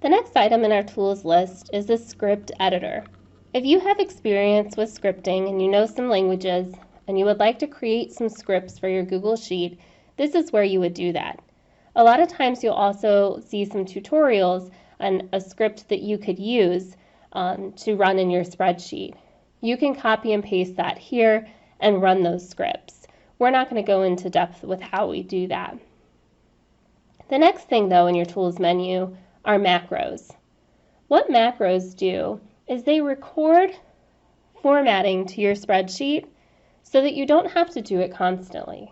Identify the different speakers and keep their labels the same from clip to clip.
Speaker 1: The next item in our tools list is the script editor. If you have experience with scripting and you know some languages and you would like to create some scripts for your Google Sheet, this is where you would do that. A lot of times you'll also see some tutorials on a script that you could use to run in your spreadsheet. You can copy and paste that here and run those scripts. We're not going to go into depth with how we do that. The next thing, though, in your tools menu are macros. What macros do is they record formatting to your spreadsheet so that you don't have to do it constantly.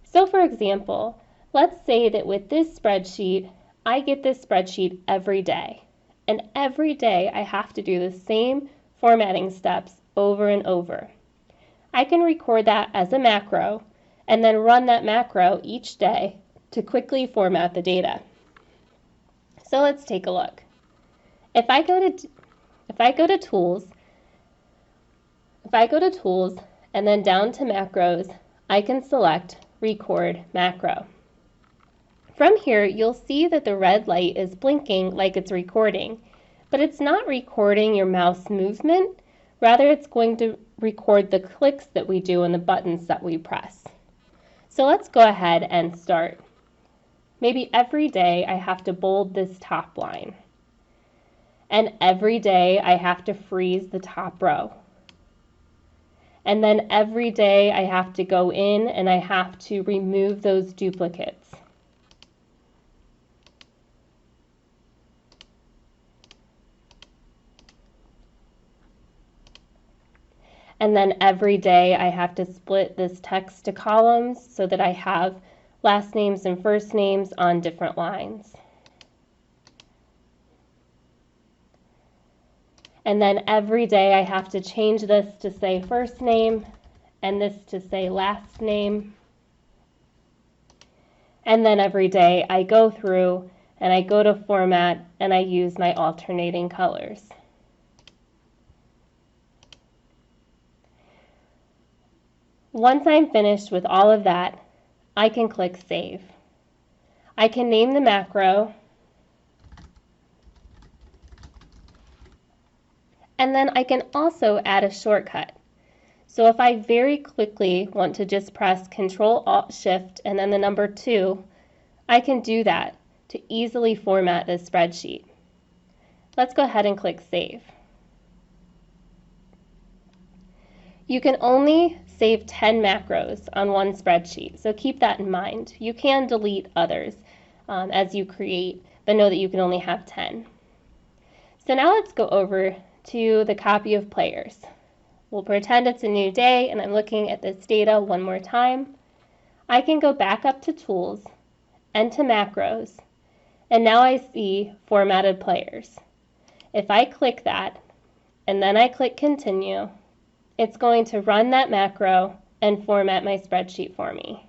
Speaker 1: So for example, let's say that with this spreadsheet, I get this spreadsheet every day. And every day I have to do the same formatting steps over and over. I can record that as a macro and then run that macro each day to quickly format the data. So let's take a look. If I go to tools and then down to macros, I can select record macro. From here, you'll see that the red light is blinking like it's recording, but it's not recording your mouse movement. Rather, it's going to record the clicks that we do and the buttons that we press. So let's go ahead and start. Maybe every day I have to bold this top line. And every day I have to freeze the top row. And then every day I have to go in and I have to remove those duplicates. And then every day I have to split this text to columns so that I have last names and first names on different lines. And then every day I have to change this to say first name and this to say last name. And then every day I go through and I go to format and I use my alternating colors. Once I'm finished with all of that, I can click Save. I can name the macro, and then I can also add a shortcut. So if I very quickly want to just press Control-Alt-Shift and then the number 2, I can do that to easily format this spreadsheet. Let's go ahead and click Save. You can only save 10 macros on one spreadsheet, so keep that in mind. You can delete others as you create, but know that you can only have 10. So now let's go over to the copy of players. We'll pretend it's a new day and I'm looking at this data one more time. I can go back up to Tools and to Macros, and now I see formatted players. If I click that and then I click Continue, it's going to run that macro and format my spreadsheet for me.